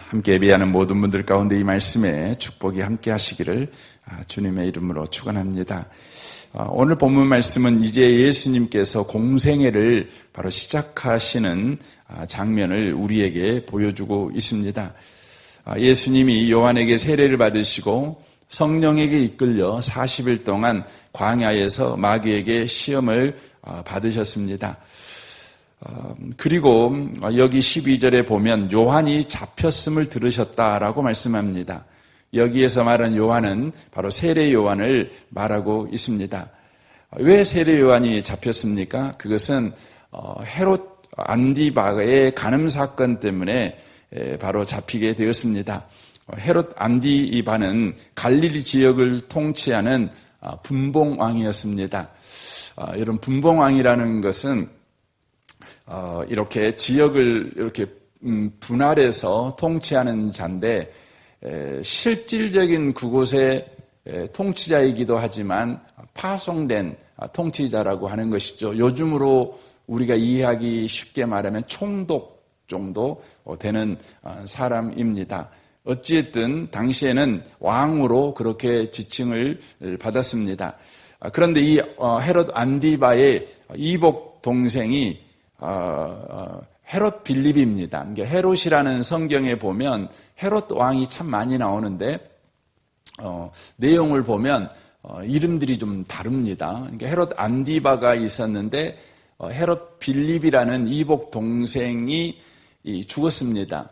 함께 예배하는 모든 분들 가운데 이 말씀에 축복이 함께 하시기를 주님의 이름으로 축원합니다. 오늘 본문 말씀은 이제 예수님께서 공생애를 바로 시작하시는 장면을 우리에게 보여주고 있습니다. 예수님이 요한에게 세례를 받으시고 성령에게 이끌려 40일 동안 광야에서 마귀에게 시험을 받으셨습니다. 그리고 여기 12절에 보면 요한이 잡혔음을 들으셨다라고 말씀합니다. 여기에서 말하는 요한은 바로 세례 요한을 말하고 있습니다. 왜 세례 요한이 잡혔습니까? 그것은 헤롯 안디바의 간음 사건 때문에 바로 잡히게 되었습니다. 헤롯 안디바는 갈릴리 지역을 통치하는 분봉왕이었습니다. 여러분, 분봉왕이라는 것은 이렇게 지역을 이렇게 분할해서 통치하는 자인데, 실질적인 그곳의 통치자이기도 하지만 파송된 통치자라고 하는 것이죠. 요즘으로 우리가 이해하기 쉽게 말하면 총독 정도 되는 사람입니다. 어찌됐든 당시에는 왕으로 그렇게 지칭을 받았습니다. 그런데 이 헤롯 안디바의 이복 동생이 헤롯 빌립입니다. 헤롯이라는 성경에 보면 헤롯 왕이 참 많이 나오는데 내용을 보면 이름들이 좀 다릅니다. 헤롯 안디바가 있었는데 헤롯 빌립이라는 이복 동생이 죽었습니다.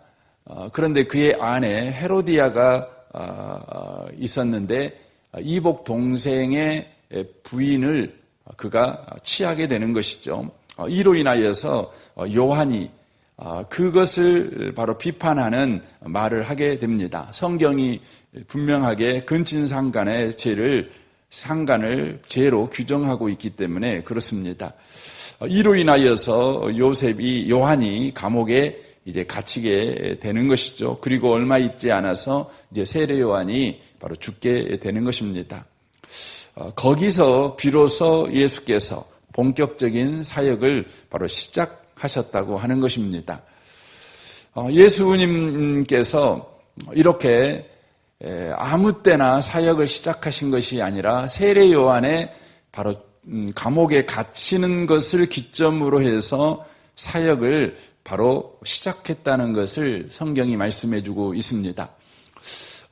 그런데 그의 아내 헤로디아가 있었는데 이복 동생의 부인을 그가 취하게 되는 것이죠. 이로 인하여서 요한이 그것을 바로 비판하는 말을 하게 됩니다. 성경이 분명하게 근친상간의 상간을 죄로 규정하고 있기 때문에 그렇습니다. 이로 인하여서 요한이 감옥에 이제 갇히게 되는 것이죠. 그리고 얼마 있지 않아서 이제 세례 요한이 바로 죽게 되는 것입니다. 거기서 비로소 예수께서 본격적인 사역을 바로 시작하셨다고 하는 것입니다. 예수님께서 이렇게 아무 때나 사역을 시작하신 것이 아니라 세례 요한의 바로 감옥에 갇히는 것을 기점으로 해서 사역을 바로 시작했다는 것을 성경이 말씀해주고 있습니다.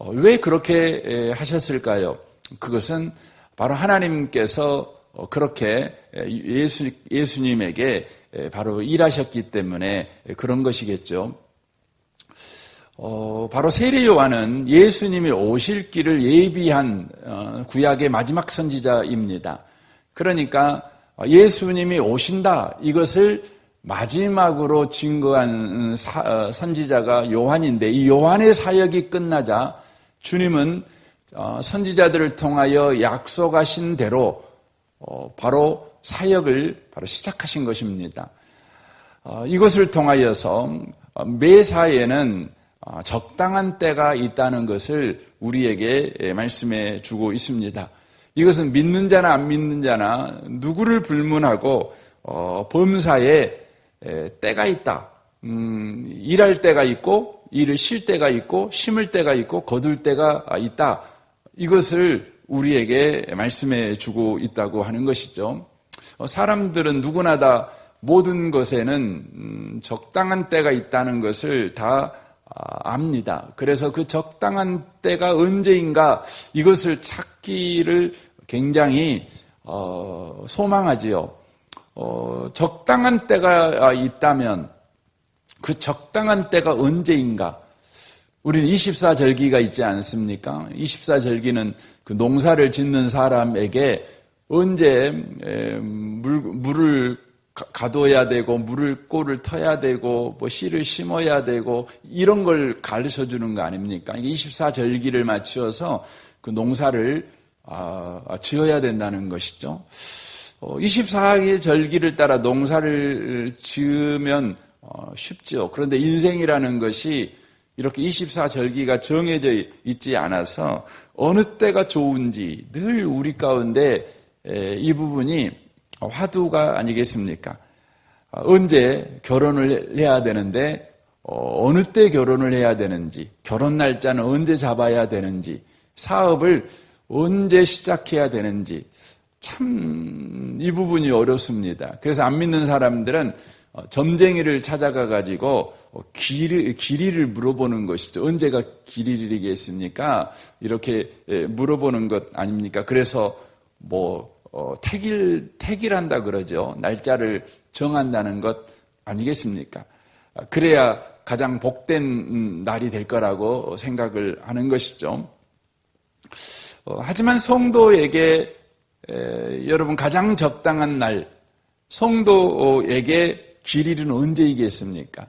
왜 그렇게 하셨을까요? 그것은 바로 하나님께서 그렇게 예수님에게 바로 일하셨기 때문에 그런 것이겠죠. 바로 세례 요한은 예수님이 오실 길을 예비한 구약의 마지막 선지자입니다. 그러니까 예수님이 오신다, 이것을 마지막으로 증거한 선지자가 요한인데, 이 요한의 사역이 끝나자 주님은 선지자들을 통하여 약속하신 대로 바로 사역을 바로 시작하신 것입니다. 이것을 통하여서 매사에는 적당한 때가 있다는 것을 우리에게 말씀해 주고 있습니다. 이것은 믿는 자나 안 믿는 자나 누구를 불문하고 범사에 때가 있다. 일할 때가 있고 일을 쉴 때가 있고 심을 때가 있고 거둘 때가 있다. 이것을 우리에게 말씀해 주고 있다고 하는 것이죠. 사람들은 누구나 다 모든 것에는 적당한 때가 있다는 것을 다 압니다. 그래서 그 적당한 때가 언제인가 이것을 찾기를 굉장히 소망하지요. 적당한 때가 있다면 그 적당한 때가 언제인가? 우리는 24절기가 있지 않습니까? 24절기는 그 농사를 짓는 사람에게 언제 물을 가둬야 되고 물을 꼴을 터야 되고 뭐 씨를 심어야 되고 이런 걸 가르쳐 주는 거 아닙니까? 24절기를 맞추어서 그 농사를 지어야 된다는 것이죠. 24절기를 따라 농사를 지으면 쉽죠. 그런데 인생이라는 것이 이렇게 24절기가 정해져 있지 않아서 어느 때가 좋은지 늘 우리 가운데 이 부분이 화두가 아니겠습니까? 언제 결혼을 해야 되는데 어느 때 결혼을 해야 되는지, 결혼 날짜는 언제 잡아야 되는지, 사업을 언제 시작해야 되는지, 참 이 부분이 어렵습니다. 그래서 안 믿는 사람들은 점쟁이를 찾아가 가지고 길이를 물어보는 것이죠. 언제가 길이겠습니까? 이렇게 물어보는 것 아닙니까? 그래서 택일한다 그러죠. 날짜를 정한다는 것 아니겠습니까? 그래야 가장 복된 날이 될 거라고 생각을 하는 것이죠. 하지만 성도에게 여러분 가장 적당한 날, 성도에게 길이는 언제이겠습니까?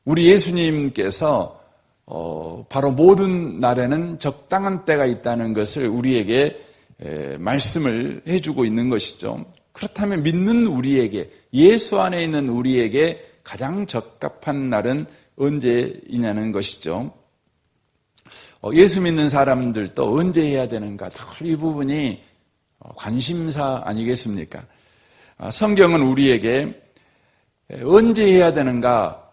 우리 예수님께서 바로 모든 날에는 적당한 때가 있다는 것을 우리에게 말씀을 해주고 있는 것이죠. 그렇다면 믿는 우리에게, 예수 안에 있는 우리에게 가장 적합한 날은 언제이냐는 것이죠. 예수 믿는 사람들도 언제 해야 되는가, 이 부분이 관심사 아니겠습니까? 성경은 우리에게 언제 해야 되는가,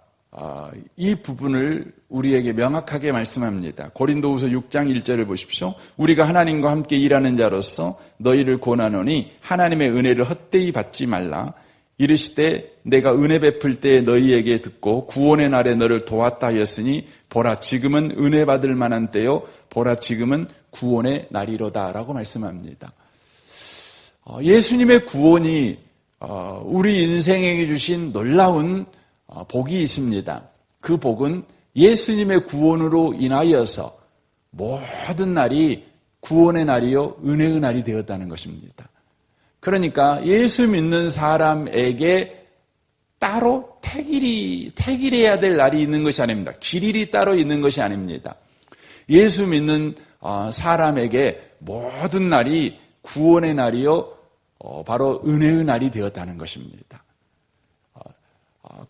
이 부분을 우리에게 명확하게 말씀합니다. 고린도후서 6장 1절을 보십시오. 우리가 하나님과 함께 일하는 자로서 너희를 권하노니 하나님의 은혜를 헛되이 받지 말라. 이르시되 내가 은혜 베풀 때에 너희에게 듣고 구원의 날에 너를 도왔다 하였으니 보라 지금은 은혜 받을 만한 때요 보라 지금은 구원의 날이로다 라고 말씀합니다. 예수님의 구원이 우리 인생에게 주신 놀라운 복이 있습니다. 그 복은 예수님의 구원으로 인하여서 모든 날이 구원의 날이요 은혜의 날이 되었다는 것입니다. 그러니까 예수 믿는 사람에게 따로 택일해야 될 날이 있는 것이 아닙니다. 길일이 따로 있는 것이 아닙니다. 예수 믿는 사람에게 모든 날이 구원의 날이요 바로 은혜의 날이 되었다는 것입니다.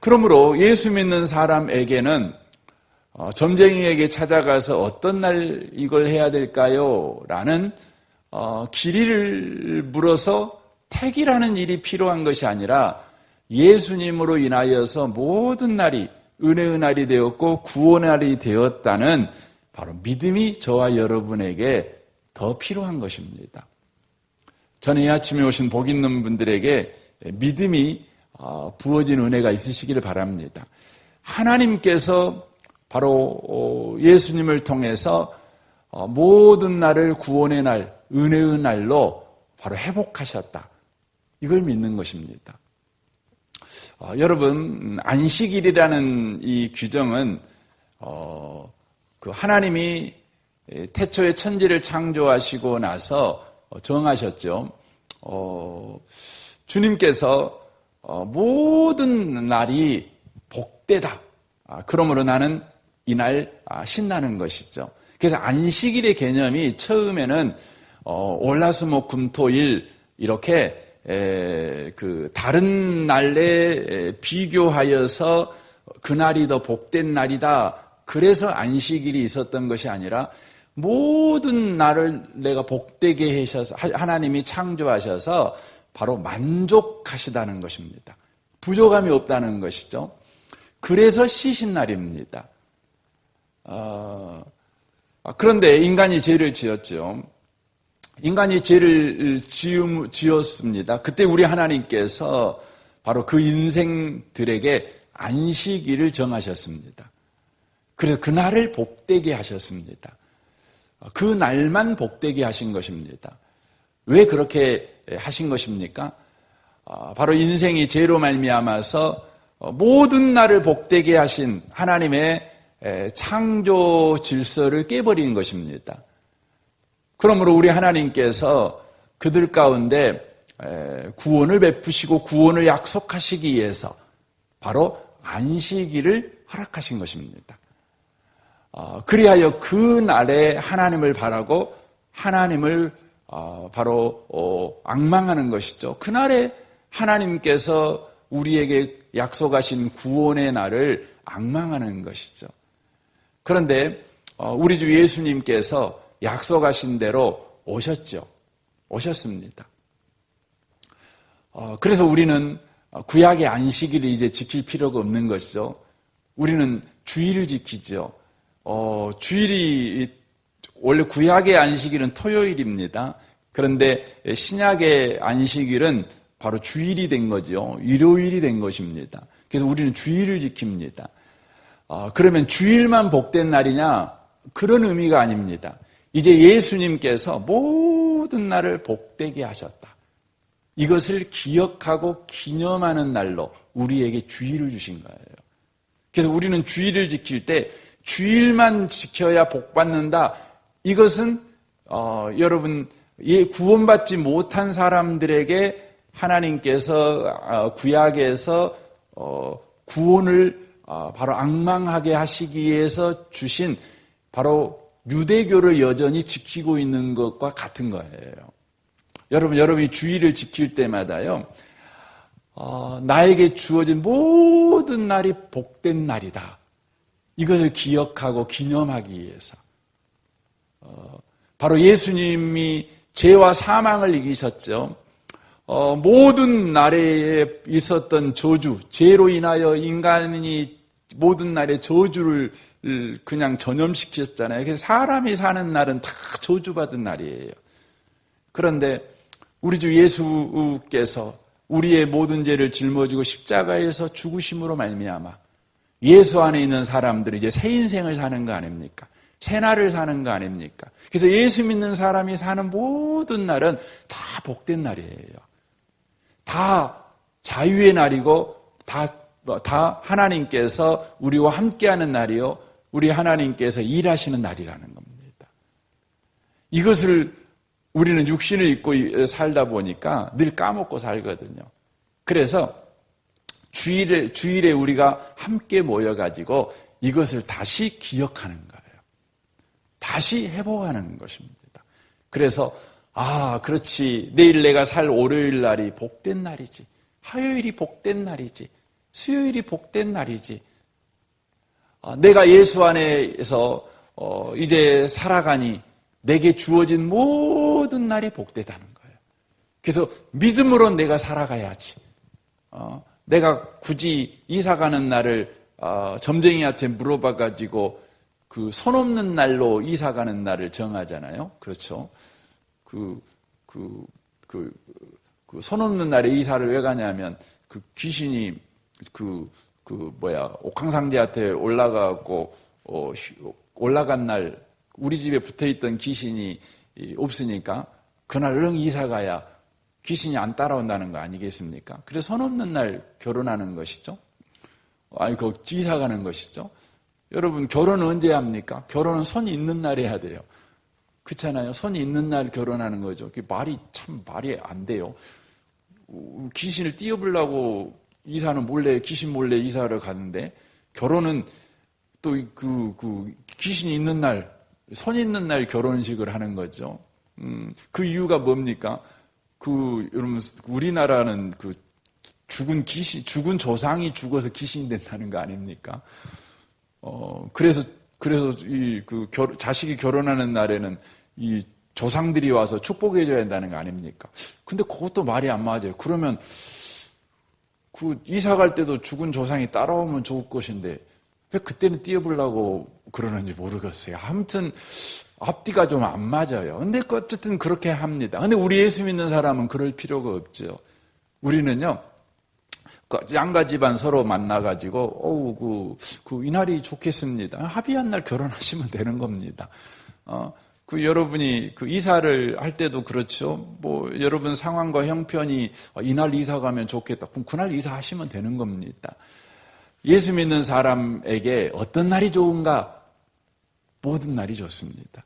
그러므로 예수 믿는 사람에게는 점쟁이에게 찾아가서 어떤 날 이걸 해야 될까요? 라는 길이를 물어서 택이라는 일이 필요한 것이 아니라 예수님으로 인하여서 모든 날이 은혜의 날이 되었고 구원의 날이 되었다는 바로 믿음이 저와 여러분에게 더 필요한 것입니다. 저는 이 아침에 오신 복 있는 분들에게 믿음이 부어진 은혜가 있으시기를 바랍니다. 하나님께서 바로 예수님을 통해서 모든 날을 구원의 날, 은혜의 날로 바로 회복하셨다. 이걸 믿는 것입니다. 여러분, 안식일이라는 이 규정은 그 하나님이 태초에 천지를 창조하시고 나서 정하셨죠. 주님께서 모든 날이 복되다. 그러므로 나는 이날 신나는 것이죠. 그래서 안식일의 개념이 처음에는 월화수목금토일 이렇게 그 다른 날에 비교하여서 그날이 더 복된 날이다. 그래서 안식일이 있었던 것이 아니라 모든 날을 내가 복되게 하셔서 하나님이 창조하셔서 바로 만족하시다는 것입니다. 부족함이 없다는 것이죠. 그래서 쉬신 날입니다. 그런데 인간이 죄를 지었죠. 인간이 죄를 지었습니다. 그때 우리 하나님께서 바로 그 인생들에게 안식일을 정하셨습니다. 그래서 그날을 복되게 하셨습니다. 그 날만 복되게 하신 것입니다. 왜 그렇게 하신 것입니까? 바로 인생이 죄로 말미암아서 모든 날을 복되게 하신 하나님의 창조 질서를 깨버린 것입니다. 그러므로 우리 하나님께서 그들 가운데 구원을 베푸시고 구원을 약속하시기 위해서 바로 안식일을 허락하신 것입니다. 그리하여 그 날에 하나님을 바라고 하나님을 바로 앙망하는 것이죠. 그날에 하나님께서 우리에게 약속하신 구원의 날을 앙망하는 것이죠. 그런데 우리 주 예수님께서 약속하신 대로 오셨죠. 오셨습니다. 그래서 우리는 구약의 안식일을 이제 지킬 필요가 없는 것이죠. 우리는 주일을 지키죠. 주일이 원래 구약의 안식일은 토요일입니다. 그런데 신약의 안식일은 바로 주일이 된 거죠. 일요일이 된 것입니다. 그래서 우리는 주일을 지킵니다. 그러면 주일만 복된 날이냐? 그런 의미가 아닙니다. 이제 예수님께서 모든 날을 복되게 하셨다. 이것을 기억하고 기념하는 날로 우리에게 주일을 주신 거예요. 그래서 우리는 주일을 지킬 때 주일만 지켜야 복받는다. 이것은 여러분 구원받지 못한 사람들에게 하나님께서 구약에서 구원을 바로 앙망하게 하시기 위해서 주신 바로 유대교를 여전히 지키고 있는 것과 같은 거예요. 여러분이 주일을 지킬 때마다요, 나에게 주어진 모든 날이 복된 날이다. 이것을 기억하고 기념하기 위해서. 바로 예수님이 죄와 사망을 이기셨죠. 모든 날에 있었던 저주, 죄로 인하여 인간이 모든 날에 저주를 그냥 전염시켰잖아요. 그래서 사람이 사는 날은 다 저주받은 날이에요. 그런데 우리 주 예수께서 우리의 모든 죄를 짊어지고 십자가에서 죽으심으로 말미암아 예수 안에 있는 사람들이 이제 새 인생을 사는 거 아닙니까? 새 날을 사는 거 아닙니까? 그래서 예수 믿는 사람이 사는 모든 날은 다 복된 날이에요. 다 자유의 날이고 다 하나님께서 우리와 함께하는 날이요, 우리 하나님께서 일하시는 날이라는 겁니다. 이것을 우리는 육신을 입고 살다 보니까 늘 까먹고 살거든요. 그래서 주일에 우리가 함께 모여가지고 이것을 다시 기억하는 거예요. 다시 회복하는 것입니다. 그래서 그렇지, 내일 내가 살 월요일 날이 복된 날이지, 화요일이 복된 날이지, 수요일이 복된 날이지, 내가 예수 안에서 이제 살아가니 내게 주어진 모든 날이 복되다는 거예요. 그래서 믿음으로 내가 살아가야지. 내가 굳이 이사 가는 날을 점쟁이한테 물어봐가지고 그 손 없는 날로 이사 가는 날을 정하잖아요. 그렇죠. 손 없는 날에 이사를 왜 가냐면 그 귀신이 옥황상제한테 올라가고 올라간 날 우리 집에 붙어있던 귀신이 없으니까 그날 얼른 이사 가야 귀신이 안 따라온다는 거 아니겠습니까? 그래서 손 없는 날 결혼하는 것이죠. 이사 가는 것이죠. 여러분, 결혼은 언제 합니까? 결혼은 손이 있는 날에 해야 돼요. 그렇잖아요. 손이 있는 날 결혼하는 거죠. 말이 안 돼요. 귀신을 띄워보려고 이사는 귀신 몰래 이사를 가는데, 결혼은 또 귀신이 있는 날, 손 있는 날 결혼식을 하는 거죠. 그 이유가 뭡니까? 여러분, 우리나라는 죽은 조상이 죽어서 귀신이 된다는 거 아닙니까? 그래서 자식이 결혼하는 날에는 이 조상들이 와서 축복해줘야 한다는 거 아닙니까? 근데 그것도 말이 안 맞아요. 그러면 이사 갈 때도 죽은 조상이 따라오면 좋을 것인데 왜 그때는 띄워보려고 그러는지 모르겠어요. 아무튼 앞뒤가 좀 안 맞아요. 근데 어쨌든 그렇게 합니다. 근데 우리 예수 믿는 사람은 그럴 필요가 없죠. 우리는요, 양가 집안 서로 만나가지고, 이날이 좋겠습니다. 합의한 날 결혼하시면 되는 겁니다. 여러분이 이사를 할 때도 그렇죠. 여러분 상황과 형편이 이날 이사 가면 좋겠다. 그럼 그날 이사하시면 되는 겁니다. 예수 믿는 사람에게 어떤 날이 좋은가? 모든 날이 좋습니다.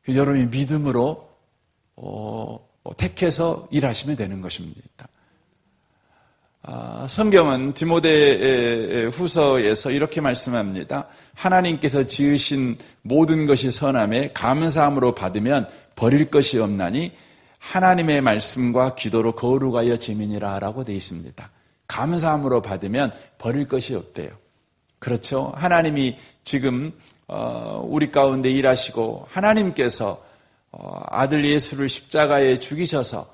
여러분이 믿음으로 택해서 일하시면 되는 것입니다. 성경은 디모데 후서에서 이렇게 말씀합니다. 하나님께서 지으신 모든 것이 선함에 감사함으로 받으면 버릴 것이 없나니 하나님의 말씀과 기도로 거룩하여 지민이라 라고 되어 있습니다. 감사함으로 받으면 버릴 것이 없대요. 그렇죠? 하나님이 지금 우리 가운데 일하시고 하나님께서 아들 예수를 십자가에 죽이셔서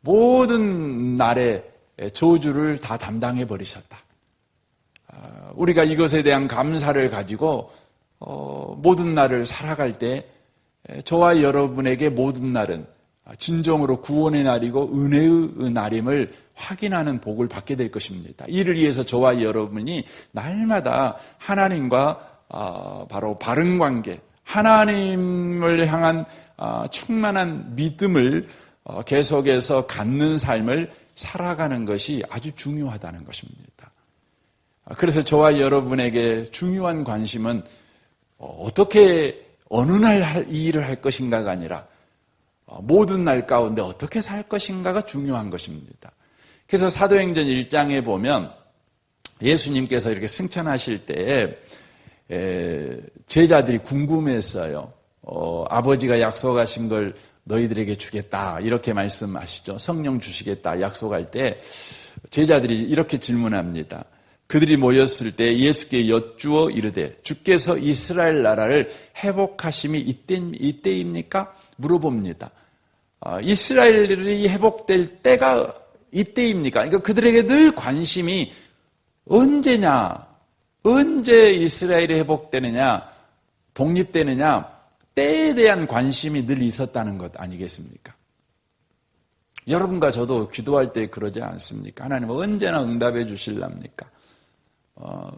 모든 날에 저주를 다 담당해 버리셨다. 우리가 이것에 대한 감사를 가지고 모든 날을 살아갈 때 저와 여러분에게 모든 날은 진정으로 구원의 날이고 은혜의 날임을 확인하는 복을 받게 될 것입니다. 이를 위해서 저와 여러분이 날마다 하나님과 바로 바른 관계, 하나님을 향한 충만한 믿음을 계속해서 갖는 삶을 살아가는 것이 아주 중요하다는 것입니다. 그래서 저와 여러분에게 중요한 관심은 어떻게 어느 날 이 일을 할 것인가가 아니라 모든 날 가운데 어떻게 살 것인가가 중요한 것입니다. 그래서 사도행전 1장에 보면 예수님께서 이렇게 승천하실 때에 제자들이 궁금했어요. 아버지가 약속하신 걸 너희들에게 주겠다 이렇게 말씀하시죠. 성령 주시겠다 약속할 때 제자들이 이렇게 질문합니다. 그들이 모였을 때 예수께 여쭈어 이르되 주께서 이스라엘 나라를 회복하심이 이때입니까? 물어봅니다. 이스라엘이 회복될 때가 이때입니까? 그러니까 그들에게 늘 관심이 언제냐, 언제 이스라엘이 회복되느냐, 독립되느냐, 때에 대한 관심이 늘 있었다는 것 아니겠습니까? 여러분과 저도 기도할 때 그러지 않습니까? 하나님은 언제나 응답해 주실랍니까?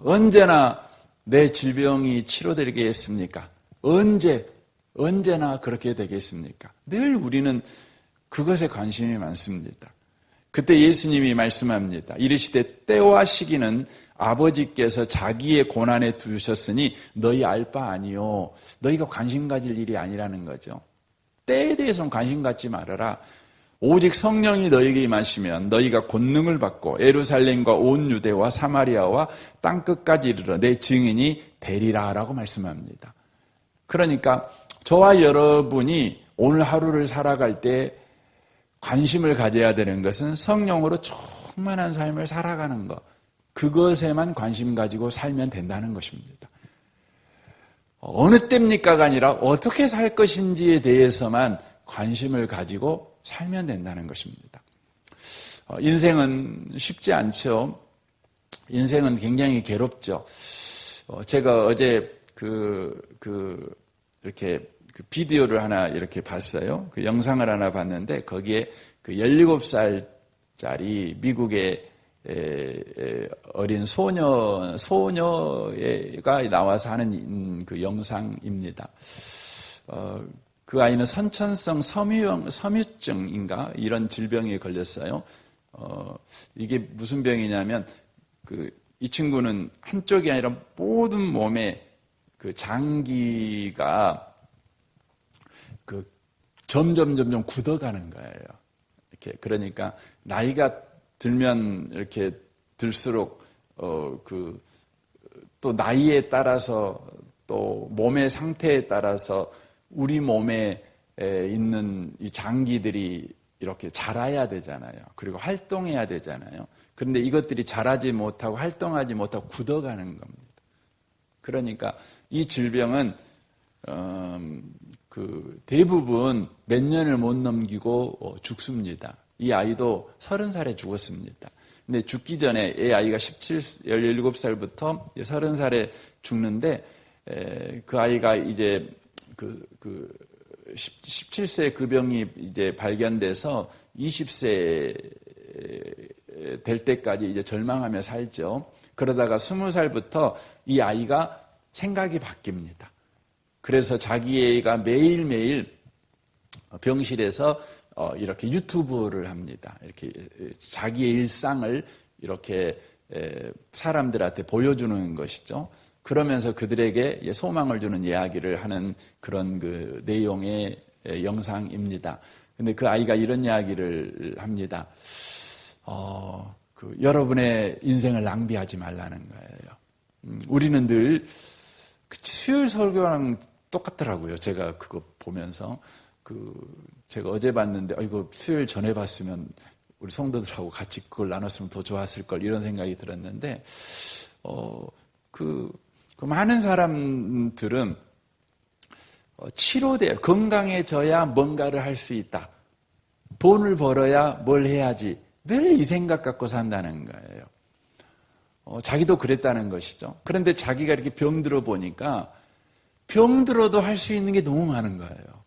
언제나 내 질병이 치료되겠습니까? 언제나 그렇게 되겠습니까? 늘 우리는 그것에 관심이 많습니다. 그때 예수님이 말씀합니다. 이르시되 때와 시기는 아버지께서 자기의 고난에 두셨으니 너희 알 바 아니요. 너희가 관심 가질 일이 아니라는 거죠. 때에 대해서는 관심 갖지 말아라. 오직 성령이 너희에게 임하시면 너희가 권능을 받고 예루살렘과 온 유대와 사마리아와 땅끝까지 이르러 내 증인이 되리라 라고 말씀합니다. 그러니까 저와 여러분이 오늘 하루를 살아갈 때 관심을 가져야 되는 것은 성령으로 충만한 삶을 살아가는 것. 그것에만 관심 가지고 살면 된다는 것입니다. 어느 때입니까가 아니라 어떻게 살 것인지에 대해서만 관심을 가지고 살면 된다는 것입니다. 인생은 쉽지 않죠. 인생은 굉장히 괴롭죠. 제가 어제 이렇게 비디오를 하나 이렇게 봤어요. 그 영상을 하나 봤는데 거기에 그 17살짜리 미국의 어린 소녀가 나와서 하는 그 영상입니다. 그 아이는 선천성 섬유증인가 이런 질병에 걸렸어요. 이게 무슨 병이냐면 이 친구는 한쪽이 아니라 모든 몸에 그 장기가 점점 굳어가는 거예요. 이렇게 그러니까 나이가 들면 이렇게 들수록 또 나이에 따라서 또 몸의 상태에 따라서 우리 몸에 있는 이 장기들이 이렇게 자라야 되잖아요. 그리고 활동해야 되잖아요. 그런데 이것들이 자라지 못하고 활동하지 못하고 굳어가는 겁니다. 그러니까 이 질병은 대부분 몇 년을 못 넘기고 죽습니다. 이 아이도 30살에 죽었습니다. 근데 죽기 전에 이 아이가 17살부터 30살에 죽는데 그 아이가 이제 17세 그 병이 이제 발견돼서 20세 될 때까지 이제 절망하며 살죠. 그러다가 20살부터 이 아이가 생각이 바뀝니다. 그래서 자기가 매일매일 병실에서 이렇게 유튜브를 합니다. 이렇게 자기의 일상을 이렇게 사람들한테 보여주는 것이죠. 그러면서 그들에게 소망을 주는 이야기를 하는 그런 그 내용의 영상입니다. 근데 그 아이가 이런 이야기를 합니다. 여러분의 인생을 낭비하지 말라는 거예요. 우리는 늘 수요일 설교랑 똑같더라고요. 제가 그거 보면서 제가 어제 봤는데 이거 수요일 전에 봤으면 우리 성도들하고 같이 그걸 나눴으면 더 좋았을 걸 이런 생각이 들었는데 그 많은 사람들은 치료돼요. 건강해져야 뭔가를 할 수 있다. 돈을 벌어야 뭘 해야지. 늘 이 생각 갖고 산다는 거예요. 자기도 그랬다는 것이죠. 그런데 자기가 이렇게 병들어 보니까 병들어도 할 수 있는 게 너무 많은 거예요.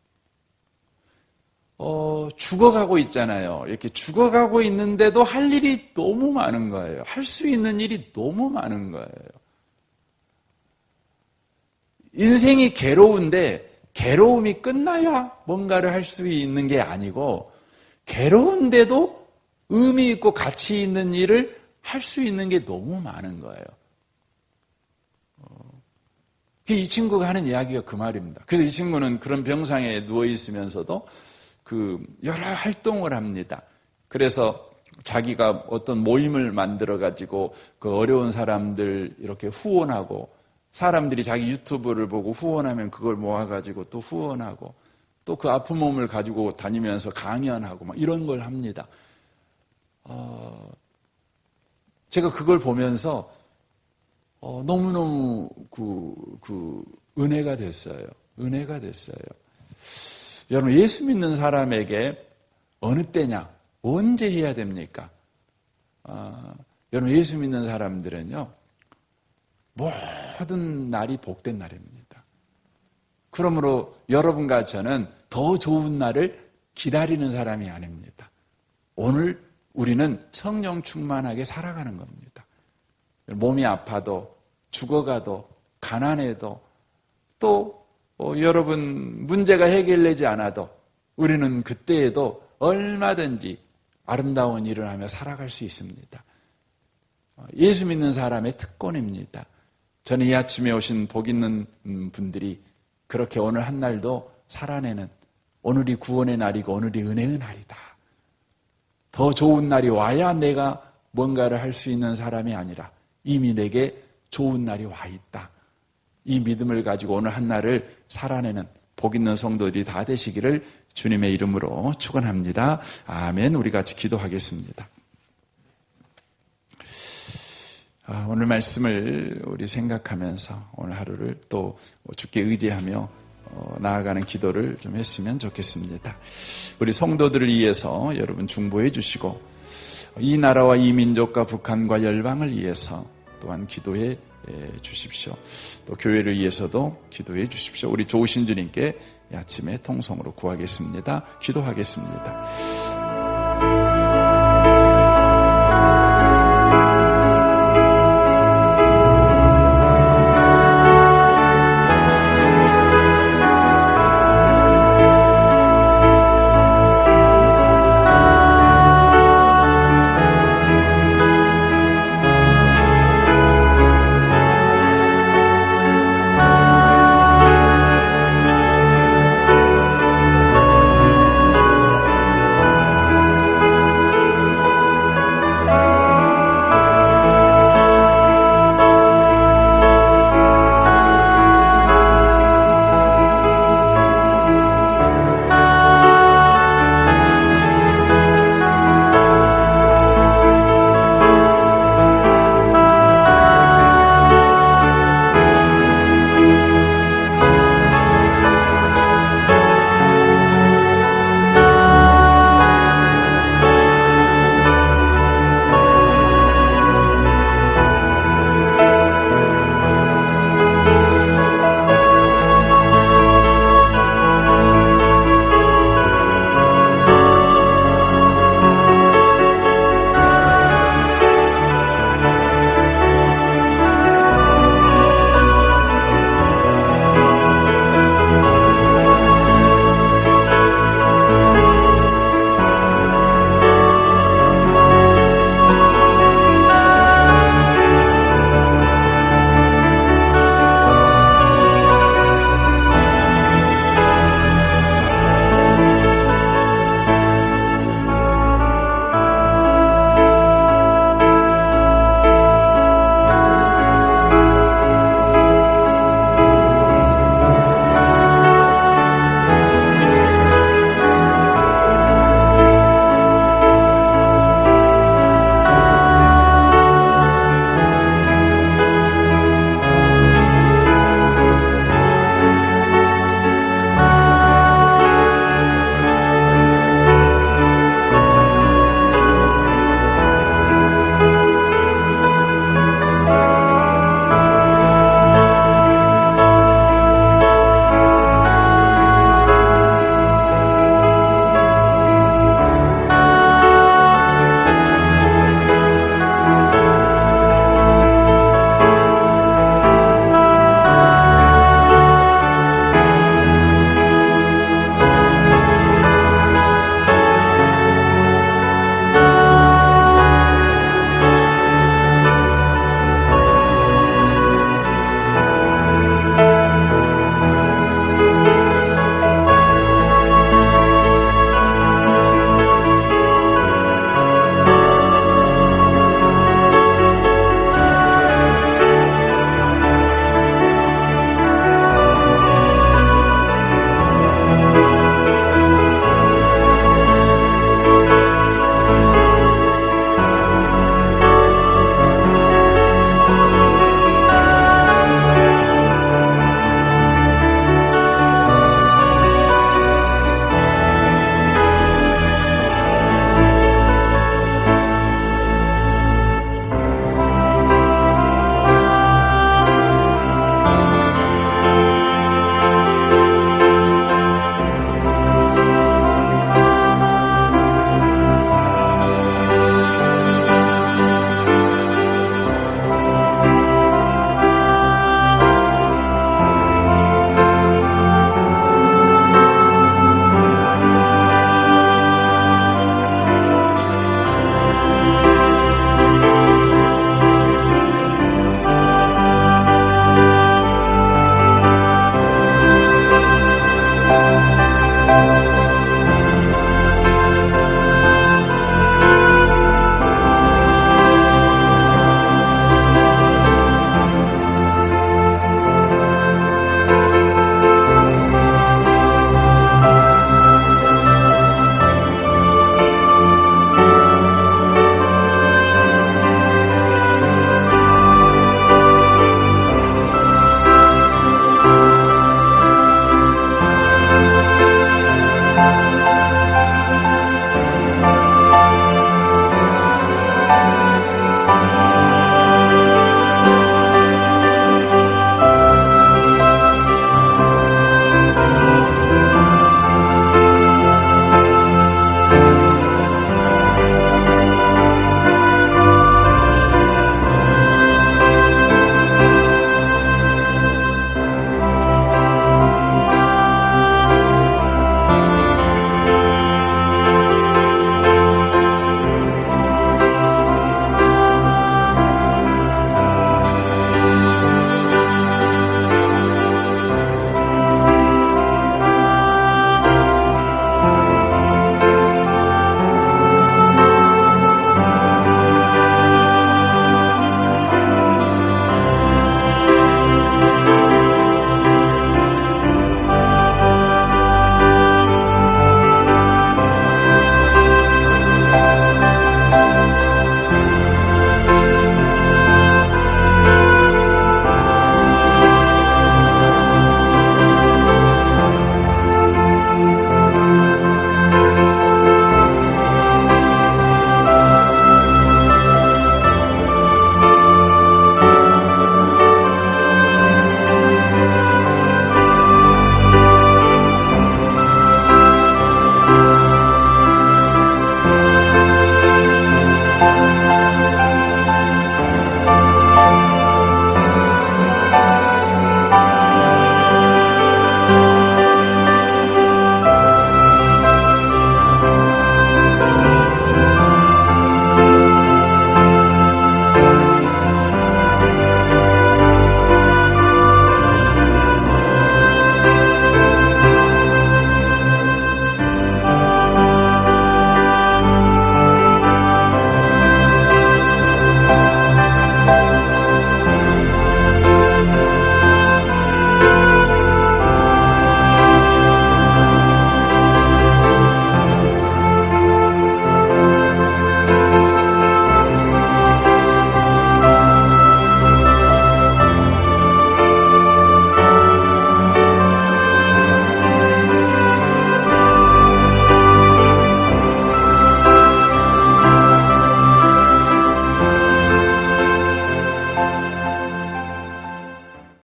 죽어가고 있잖아요. 이렇게 죽어가고 있는데도 할 일이 너무 많은 거예요. 할 수 있는 일이 너무 많은 거예요. 인생이 괴로운데 괴로움이 끝나야 뭔가를 할 수 있는 게 아니고 괴로운데도 의미 있고 가치 있는 일을 할 수 있는 게 너무 많은 거예요. 이 친구가 하는 이야기가 그 말입니다. 그래서 이 친구는 그런 병상에 누워 있으면서도 여러 활동을 합니다. 그래서 자기가 어떤 모임을 만들어가지고 그 어려운 사람들 이렇게 후원하고 사람들이 자기 유튜브를 보고 후원하면 그걸 모아가지고 또 후원하고 또 그 아픈 몸을 가지고 다니면서 강연하고 막 이런 걸 합니다. 제가 그걸 보면서 너무너무 은혜가 됐어요. 은혜가 됐어요. 여러분, 예수 믿는 사람에게 어느 때냐, 언제 해야 됩니까? 여러분, 예수 믿는 사람들은요, 모든 날이 복된 날입니다. 그러므로 여러분과 저는 더 좋은 날을 기다리는 사람이 아닙니다. 오늘 우리는 성령 충만하게 살아가는 겁니다. 몸이 아파도, 죽어가도, 가난해도, 또 여러분 문제가 해결되지 않아도 우리는 그때에도 얼마든지 아름다운 일을 하며 살아갈 수 있습니다. 예수 믿는 사람의 특권입니다. 저는 이 아침에 오신 복 있는 분들이 그렇게 오늘 한 날도 살아내는, 오늘이 구원의 날이고 오늘이 은혜의 날이다. 더 좋은 날이 와야 내가 뭔가를 할 수 있는 사람이 아니라 이미 내게 좋은 날이 와 있다. 이 믿음을 가지고 오늘 한 날을 살아내는 복 있는 성도들이 다 되시기를 주님의 이름으로 축원합니다. 아멘. 우리 같이 기도하겠습니다. 오늘 말씀을 우리 생각하면서 오늘 하루를 또 주께 의지하며 나아가는 기도를 좀 했으면 좋겠습니다. 우리 성도들을 위해서 여러분 중보해 주시고 이 나라와 이 민족과 북한과 열방을 위해서 또한 기도해 주십시오. 또 교회를 위해서도 기도해 주십시오. 우리 좋으신 주님께 이 아침에 통성으로 구하겠습니다. 기도하겠습니다.